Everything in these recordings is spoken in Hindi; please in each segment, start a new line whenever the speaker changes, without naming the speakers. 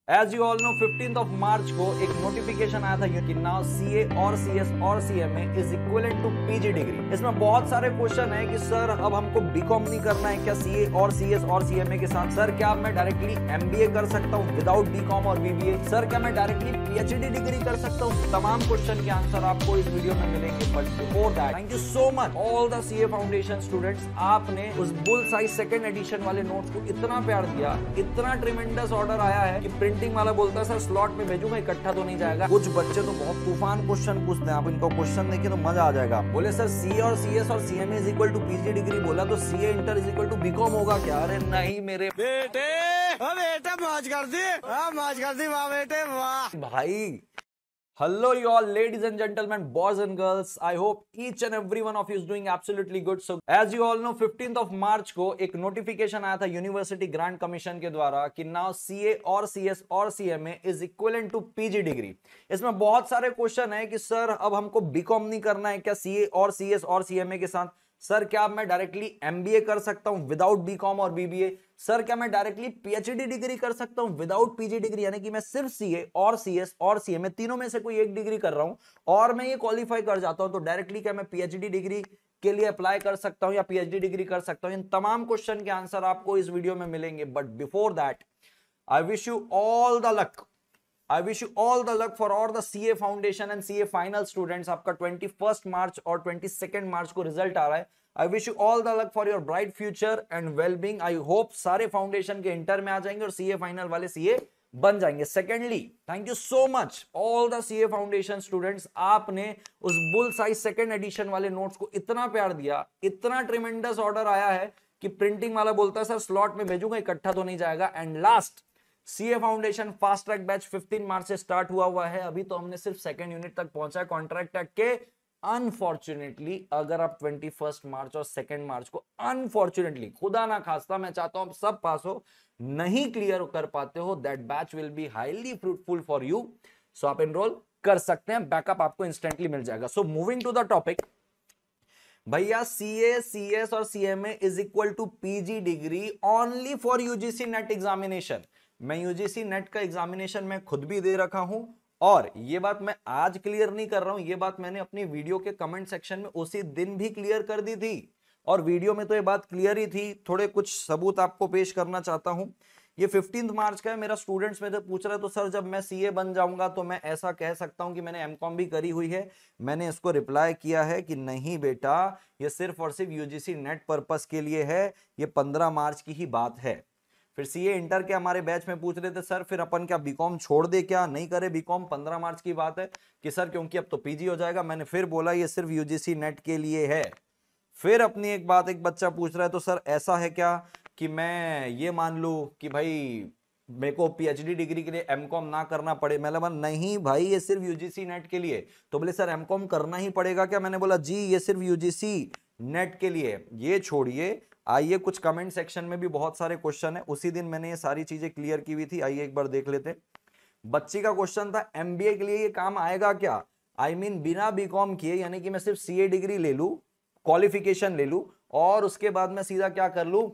As you all know 15th of March को एक नोटिफिकेशन आया था कि नाउ सीए और सीएस और CMA is equivalent to PG degree. इसमें बहुत सारे क्वेश्चन है कि सर अब हमको बीकॉम नहीं करना है क्या सीए और सीएस और सीएमए के साथ? सर क्या मैं डायरेक्टली एमबीए कर सकता हूँ विदाउट बीकॉम और बीबीए? सर क्या मैं डायरेक्टली पीएचडी डिग्री कर सकता हूँ? तमाम क्वेश्चन के आंसर आपको इस वीडियो में मिलेंगे। But before that thank you so much all the CA foundation students. आपने उस बुल साइज सेकंड एडिशन वाले नोट्स को इतना प्यार दिया, इतना ट्रिमेंडस ऑर्डर आया है कि प्रिंटिंग वाला बोलता है सर स्लॉट में भेजूंगा, इकट्ठा तो नहीं जाएगा। कुछ बच्चे तो बहुत तूफान क्वेश्चन पूछते हैं, आप इनको क्वेश्चन देखिए तो मजा आ जाएगा। बोले सर सी और सीएस और CMA is equal to PG degree, बोला तो CA inter is equal to BCom होगा क्या? अरे नहीं मेरे
बेटे, बेटे मौज कर दी, मौज कर दी, वाह बेटे वाह।
भाई hello you all ladies and gentlemen, boys and girls, I hope each and every one of you is doing absolutely good. So as you all know 15th of March को एक नोटिफिकेशन आया था यूनिवर्सिटी ग्रांट कमीशन के द्वारा कि नाउ सीए और सीएस और CMA is equivalent to PG degree. इसमें बहुत सारे क्वेश्चन है कि सर अब हमको बीकॉम नहीं करना है क्या सीए और सीएस और सीएमए के साथ? सर क्या मैं डायरेक्टली एमबीए कर सकता हूं विदाउट बीकॉम और बीबीए? सर क्या मैं डायरेक्टली पीएचडी डिग्री कर सकता हूं विदाउट पीजी डिग्री, यानी कि मैं सिर्फ सीए और सीएस और सीएमए तीनों में से कोई एक डिग्री कर रहा हूं और मैं ये क्वालिफाई कर जाता हूं, तो डायरेक्टली क्या मैं पीएचडी डिग्री के लिए अप्लाई कर सकता हूं या पीएचडी डिग्री कर सकता हूं? इन तमाम क्वेश्चन के आंसर आपको इस वीडियो में मिलेंगे। But before that I wish you all the luck, I wish you all the luck for all the CA Foundation and CA Final students। आपका 21st मार्च और 22nd मार्च को रिजल्ट आ रहा है। I wish you all the luck for your bright future and well-being। I hope सारे फाउंडेशन के इंटर में आ जाएंगे और CA फाइनल वाले CA बन जाएंगे। Secondly thank you so much all the CA foundation students. आपने उस बुल साइज सेकेंड एडिशन वाले नोट्स को इतना प्यार दिया, इतना ट्रिमेंडस ऑर्डर आया है कि प्रिंटिंग वाला बोलता है सर स्लॉट में भेजूंगा, इकट्ठा तो नहीं जाएगा। And last CA foundation fast track batch 15 मार्च से स्टार्ट हुआ है। अभी तो हमने सिर्फ सेकंड यूनिट तक पहुंचा है कॉन्ट्रैक्ट टैग के। अनफॉर्चुनेटली अगर आप 21 मार्च और 2 मार्च को अनफॉर्चुनेटली खुदा ना खास्ता, मैं चाहता हूं आप सब पास हो, नहीं क्लियर कर पाते हो, that batch will be highly fruitful for you. So आप एनरोल कर सकते हैं, बैकअप आपको इंस्टेंटली मिल जाएगा। So moving to the topic, भैया सीए सीएस और CMA is equal to PG degree only for UGC NET examination. मैं यूजीसी नेट का एग्जामिनेशन मैं खुद भी दे रखा हूं और ये बात मैं आज क्लियर नहीं कर रहा हूं, ये बात मैंने अपनी वीडियो के कमेंट सेक्शन में उसी दिन भी क्लियर कर दी थी और वीडियो में तो ये बात क्लियर ही थी। थोड़े कुछ सबूत आपको पेश करना चाहता हूं। ये 15 मार्च का है। मेरा स्टूडेंट्स में जब पूछ रहा है तो सर जब मैं सीए बन जाऊंगा तो मैं ऐसा कह सकता हूं कि मैंने एमकॉम भी करी हुई है? मैंने इसको रिप्लाई किया है कि नहीं बेटा, ये सिर्फ और सिर्फ यूजीसी नेट पर्पस के लिए है। ये 15 मार्च की ही बात है। फिर सीए इंटर के हमारे बैच में पूछ रहे थे सर फिर अपन क्या बीकॉम छोड़ दे क्या, नहीं करे बीकॉम? 15 मार्च की बात है कि सर क्योंकि अब तो पीजी हो जाएगा। मैंने फिर बोला ये सिर्फ यूजीसी नेट के लिए है। फिर अपनी एक बात एक बच्चा पूछ रहा है तो सर ऐसा है क्या कि मैं ये मान लूं कि भाई मेरे को पीएचडी डिग्री के लिए एमकॉम ना करना पड़े? मैंने बोला नहीं भाई, ये सिर्फ यूजीसी नेट के लिए। तो बोले सर एमकॉम करना ही पड़ेगा क्या? मैंने बोला जी ये सिर्फ यूजीसी नेट के लिए। ये छोड़िए, आइए कुछ कमेंट सेक्शन में भी बहुत सारे क्वेश्चन है, उसी दिन मैंने ये सारी चीजें क्लियर की हुई थी। आइए एक बार देख लेते। बच्ची का क्वेश्चन था एमबीए के लिए ये काम आएगा क्या? आई मीन बिना बीकॉम किए, यानी कि मैं सिर्फ सीए डिग्री ले लूं, क्वालिफिकेशन ले लूं और उसके बाद मैं सीधा क्या कर लूं,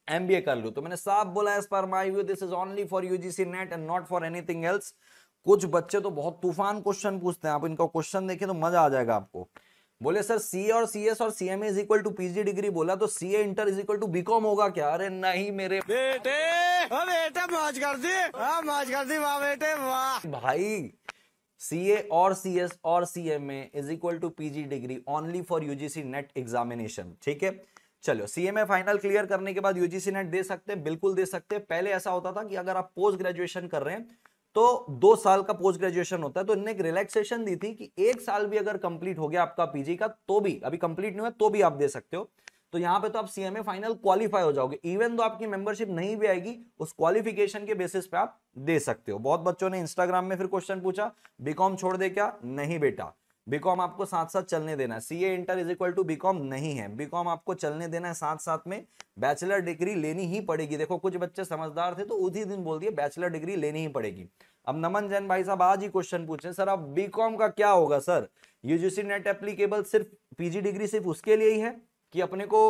एमबीए कर लूं। तो मैंने साफ बोला as per my view this is only for UGC NET and not for anything else. कुछ बच्चे तो बहुत तूफान क्वेश्चन पूछते हैं, आप इनका क्वेश्चन देखिए तो मजा आ जाएगा आपको। बोले सर सी और सीएस और CMA is equal to PG degree, बोला तो CA inter is equal to BCom होगा क्या? अरे नहीं मेरे
बेटे, बेटे मौज कर दी, मौज कर दी, वाह बेटे वाह।
भाई सीए और सीएस और CMA is equal to PG degree only for UGC NET examination. ठीक है, चलो सीएमए फाइनल क्लियर करने के बाद यूजीसी नेट दे सकते हैं, बिल्कुल दे सकते हैं। पहले ऐसा होता था कि अगर आप पोस्ट ग्रेजुएशन कर रहे हैं तो 2 साल का पोस्ट ग्रेजुएशन होता है, तो इन्होंने एक रिलैक्सेशन दी थी कि 1 साल भी अगर कंप्लीट हो गया आपका पीजी का तो भी, अभी कंप्लीट नहीं हुआ तो भी आप दे सकते हो। तो यहां पे तो आप सीएमए फाइनल क्वालिफाई हो जाओगे, इवन तो आपकी मेंबरशिप नहीं भी आएगी, उस क्वालिफिकेशन के बेसिस पे आप दे सकते हो। बहुत बच्चों ने इंस्टाग्राम में फिर क्वेश्चन पूछा बीकॉम छोड़ दे क्या? नहीं बेटा, बीकॉम आपको साथ साथ चलने देना है। CA inter is equal to BCom नहीं है, बीकॉम आपको चलने देना है, साथ साथ में बैचलर डिग्री लेनी ही पड़ेगी। देखो कुछ बच्चे समझदार थे तो उसी दिन बोल दिए बैचलर डिग्री लेनी ही पड़ेगी। अब नमन जैन भाई साहब आज ही क्वेश्चन पूछे सर अब बीकॉम का क्या होगा? सर यूजीसी नेट एप्लीकेबल सिर्फ पीजी डिग्री सिर्फ उसके लिए ही है कि अपने को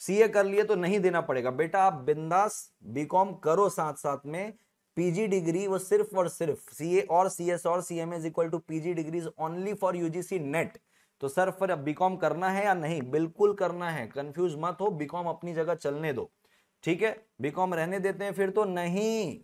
सीए कर लिए तो नहीं देना पड़ेगा? बेटा आप बिंदास बीकॉम करो साथ साथ में, पीजी डिग्री वो सिर्फ और सिर्फ सीए और सीएस और CMA is equal to PG degrees only for UGC NET. तो सर फिर अब बीकॉम करना है या नहीं? बिल्कुल करना है, कंफ्यूज मत हो, बीकॉम अपनी जगह चलने दो, ठीक है? बीकॉम रहने देते हैं फिर तो नहीं,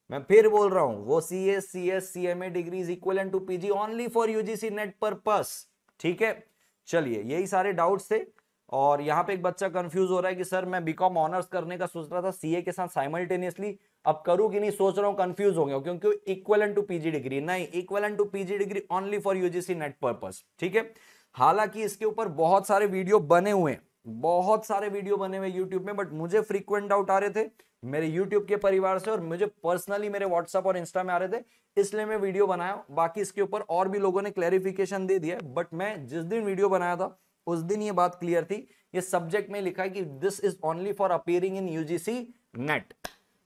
मैं फिर बोल रहा हूं, वो CS CS CMA degree is equal to PG only for UGC NET purpose, ठीक है? चलिए, यही सारे डाउट्स थे। और यहाँ पे एक बच्चा कंफ्यूज हो रहा है कि सर मैं बीकॉम ऑनर्स करने का सोच रहा था सीए के साथ साइमल्टेनियसली, अब करूं कि नहीं सोच रहा हूं, कंफ्यूज हो गया क्योंकि इक्वल टू पीजी डिग्री नहीं, equal to PG degree only for UGC NET purpose, ठीक है? हालांकि इसके ऊपर बहुत सारे वीडियो बने हुए हैं, बहुत सारे वीडियो बने हुए यूट्यूब में, बट मुझे फ्रीक्वेंट डाउट आ रहे थे मेरे यूट्यूब के परिवार से और मुझे पर्सनली मेरे व्हाट्सएप और इंस्टा में आ रहे थे, इसलिए मैं वीडियो बनाया। बाकी इसके ऊपर और भी लोगों ने क्लैरिफिकेशन दे दिया, बट मैं जिस दिन वीडियो बनाया था उस दिन ये बात क्लियर थी, ये सब्जेक्ट में लिखा है कि this is only for appearing in UGC net.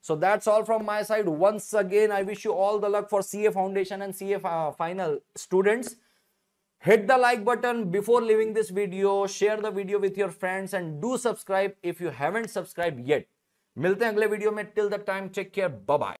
So that's all from my side. Once again, I wish you all the luck for CA Foundation and CA Final students. Hit the like button before leaving this video. Share the video with your friends and do subscribe if you haven't subscribed yet. मिलते हैं अगले वीडियो में. Till that time, take care. Bye bye.